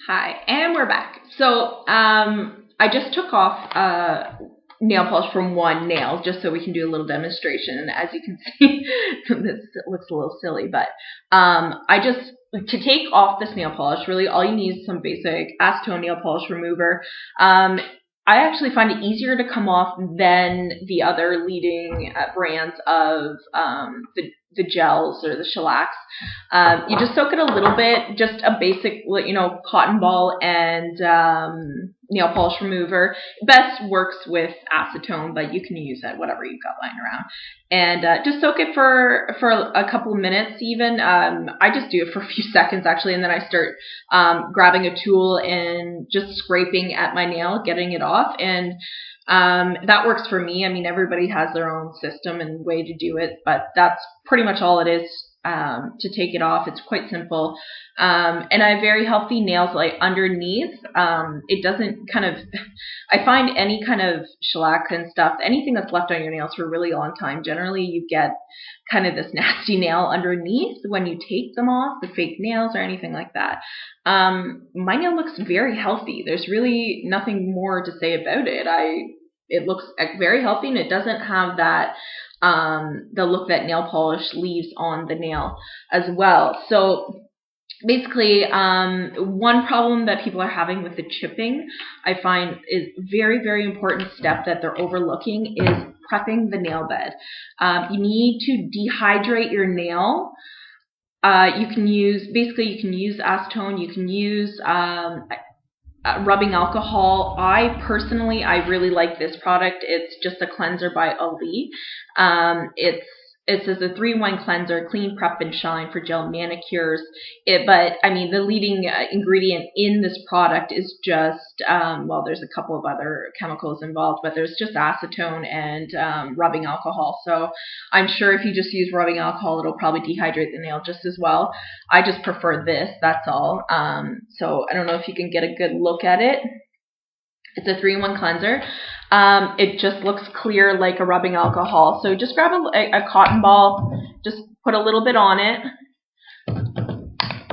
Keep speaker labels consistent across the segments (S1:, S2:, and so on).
S1: Hi, and we're back. So, I just took off nail polish from one nail just so we can do a little demonstration. And as you can see, this looks a little silly, but to take off this nail polish, really all you need is some basic acetone nail polish remover. I actually find it easier to come off than the other leading brands of the gels or the shellacs. You just soak it a little bit, just a basic, cotton ball and nail polish remover. Best works with acetone, but you can use it whatever you've got lying around. And just soak it for a couple of minutes even. I just do it for a few seconds actually, and then I start grabbing a tool and just scraping at my nail, getting it off. And that works for me. I mean, everybody has their own system and way to do it, but that's pretty much all it is to take it off. It's quite simple. And I have very healthy nails like underneath. It doesn't I find any kind of shellac and stuff, anything that's left on your nails for a really long time, generally you get kind of this nasty nail underneath when you take them off, the fake nails or anything like that. My nail looks very healthy. There's really nothing more to say about it. It looks very healthy, and it doesn't have that the look that nail polish leaves on the nail as well. So basically, one problem that people are having with the chipping, I find is very, very important step that they're overlooking is prepping the nail bed. You need to dehydrate your nail. You can use acetone, you can use rubbing alcohol. I really like this product. It's just a cleanser by Ali. It says a 3-in-1 cleanser, clean, prep, and shine for gel manicures. But I mean, the leading ingredient in this product is just, there's a couple of other chemicals involved, but there's just acetone and rubbing alcohol. So I'm sure if you just use rubbing alcohol, it'll probably dehydrate the nail just as well. I just prefer this, that's all. So I don't know if you can get a good look at it. It's a 3-in-1 cleanser. It just looks clear like a rubbing alcohol. So just grab a cotton ball, just put a little bit on it.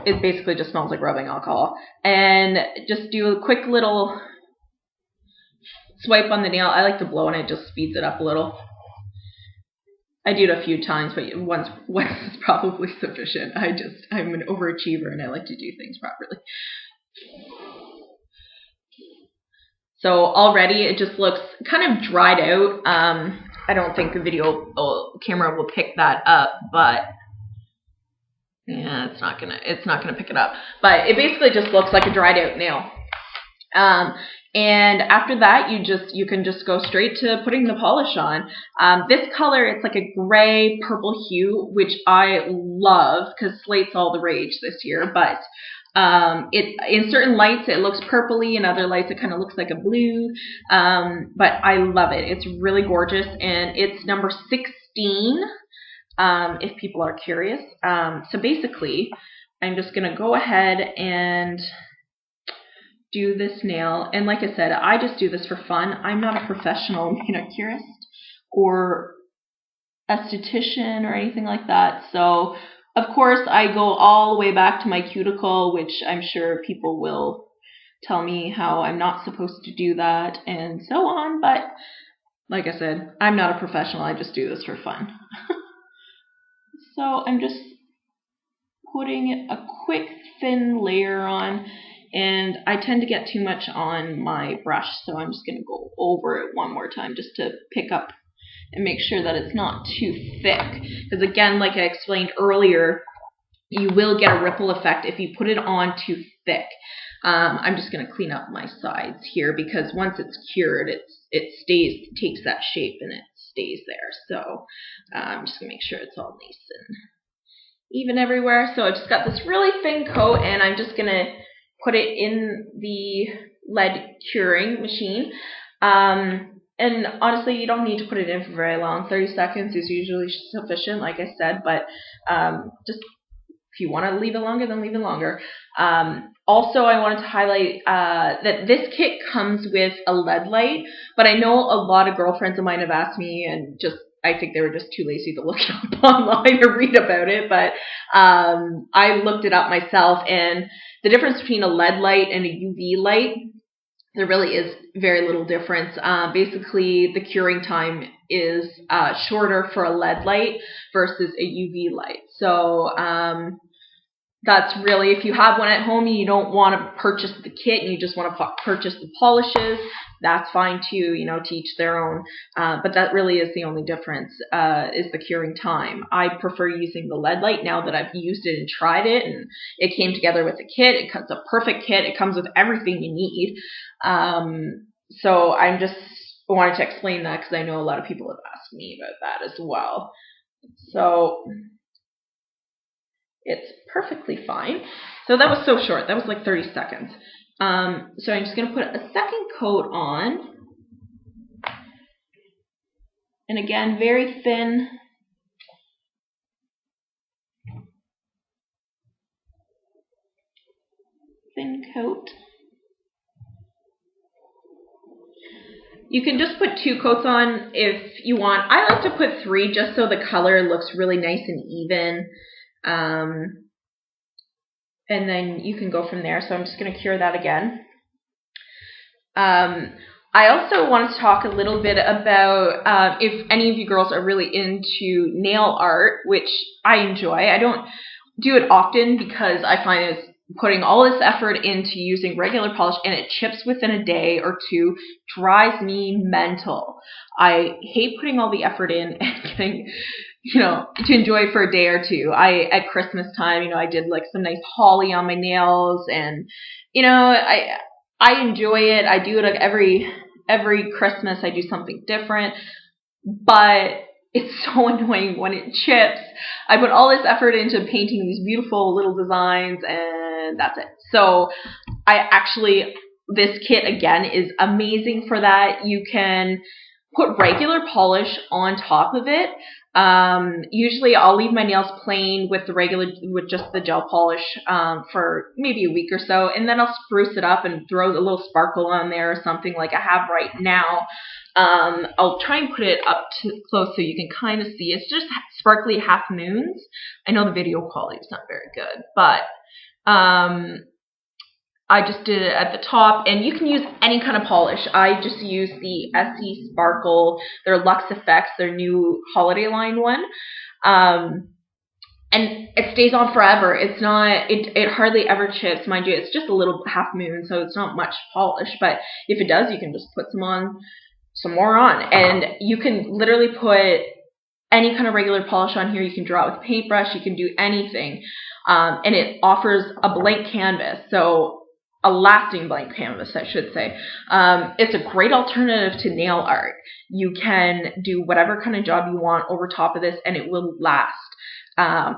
S1: It basically just smells like rubbing alcohol. And just do a quick little swipe on the nail. I like to blow and it just speeds it up a little. I do it a few times, but once is probably sufficient. I'm an overachiever and I like to do things properly. So already it just looks kind of dried out. I don't think the video camera will pick that up, but yeah, it's not gonna pick it up. But it basically just looks like a dried out nail. And after that, you can just go straight to putting the polish on. This color, it's like a gray purple hue, which I love because slate's all the rage this year. But in certain lights it looks purpley, in other lights it kind of looks like a blue. But I love it. It's really gorgeous, and it's number 16. If people are curious. So basically, I'm just gonna go ahead and do this nail, and like I said, I just do this for fun. I'm not a professional manicurist or esthetician or anything like that, so of course I go all the way back to my cuticle, which I'm sure people will tell me how I'm not supposed to do that and so on, but like I said, I'm not a professional. I just do this for fun. So I'm just putting a quick thin layer on, and I tend to get too much on my brush, so I'm just going to go over it one more time just to pick up and make sure that it's not too thick. Because again, like I explained earlier, you will get a ripple effect if you put it on too thick. I'm just going to clean up my sides here because once it's cured, it takes that shape and it stays there. So I'm just going to make sure it's all nice and even everywhere. So I've just got this really thin coat, and I'm just going to put it in the lead curing machine. And honestly, you don't need to put it in for very long. 30 seconds is usually sufficient, like I said, but just if you want to leave it longer, then leave it longer. Also, I wanted to highlight that this kit comes with a LED light, but I know a lot of girlfriends of mine have asked me and just I think they were just too lazy to look it up online or read about it, but I looked it up myself, and the difference between a LED light and a UV light, there really is very little difference. Basically, the curing time is shorter for a LED light versus a UV light. So that's really, if you have one at home and you don't want to purchase the kit and you just want to purchase the polishes, that's fine too, you know, to each their own. But that really is the only difference, is the curing time. I prefer using the LED light now that I've used it and tried it, and it came together with the kit. It's a perfect kit. It comes with everything you need. So I'm just wanted to explain that because I know a lot of people have asked me about that as well. So it's perfectly fine. So that was so short. That was like 30 seconds. So I'm just going to put a second coat on. And again, very thin. Thin coat. You can just put 2 coats on if you want. I like to put 3 just so the color looks really nice and even. And then you can go from there. So I'm just going to cure that again. I also want to talk a little bit about if any of you girls are really into nail art, which I enjoy. I don't do it often because I find it's putting all this effort into using regular polish and it chips within a day or 2, drives me mental. I hate putting all the effort in and getting, you know, to enjoy for a day or 2. At Christmas time, you know, I did like some nice holly on my nails, and you know, I enjoy it. I do it like every Christmas. I do something different, but it's so annoying when it chips. I put all this effort into painting these beautiful little designs, and that's it. So this kit again is amazing for that. You can put regular polish on top of it. Usually I'll leave my nails plain with just the gel polish for maybe a week or so, and then I'll spruce it up and throw a little sparkle on there or something like I have right now. I'll try and put it up close so you can kind of see. It's just sparkly half moons. I know the video quality is not very good, but I just did it at the top, and you can use any kind of polish. I just use the SE Sparkle, their Luxe Effects, their new holiday line one. And it stays on forever. It's not, it hardly ever chips. Mind you, it's just a little half moon, so it's not much polish, but if it does, you can just put some more on. And you can literally put any kind of regular polish on here. You can draw it with a paintbrush, you can do anything. And it offers a blank canvas, so a lasting blank canvas, I should say. It's a great alternative to nail art. You can do whatever kind of job you want over top of this, and it will last.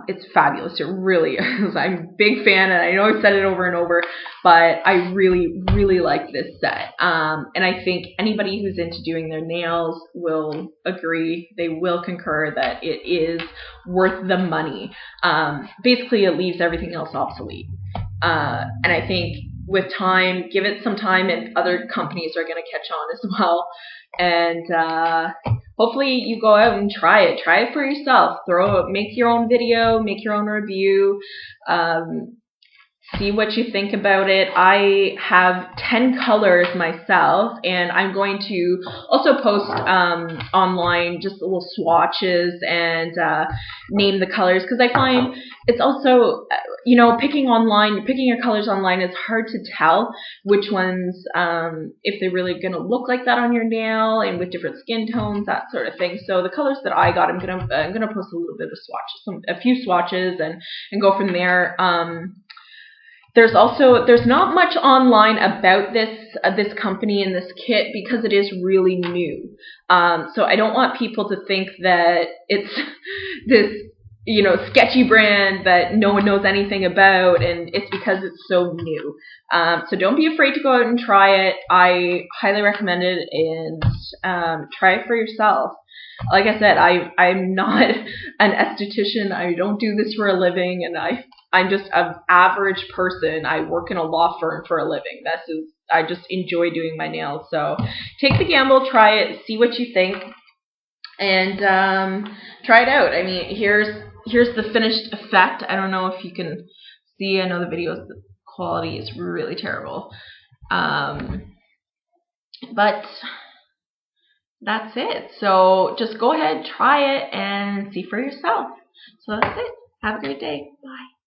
S1: It's fabulous. It really is. I'm a big fan, and I know I've said it over and over, but I really, really like this set. And I think anybody who's into doing their nails will agree. They will concur that it is worth the money. Basically, it leaves everything else obsolete. And I think with time, give it some time, and other companies are going to catch on as well. And hopefully you go out and try it. Try it for yourself. Make your own video, make your own review. See what you think about it. I have 10 colors myself, and I'm going to also post online just little swatches and name the colors, because I find it's also, you know, picking your colors online is hard to tell which ones, if they're really going to look like that on your nail, and with different skin tones, that sort of thing. So the colors that I got, I'm gonna post a little bit of swatches, a few swatches, and go from there. There's not much online about this company and this kit because it is really new. So I don't want people to think that it's this, you know, sketchy brand that no one knows anything about, and it's because it's so new. So don't be afraid to go out and try it. I highly recommend it, and try it for yourself. Like I said, I'm not an esthetician. I don't do this for a living, and I'm just an average person. I work in a law firm for a living. I just enjoy doing my nails. So take the gamble, try it, see what you think. and try it out. I mean, here's the finished effect. I don't know if you can see. I know the videos, the quality is really terrible, but that's it. So just go ahead, try it, and see for yourself. So that's it. Have a great day. Bye.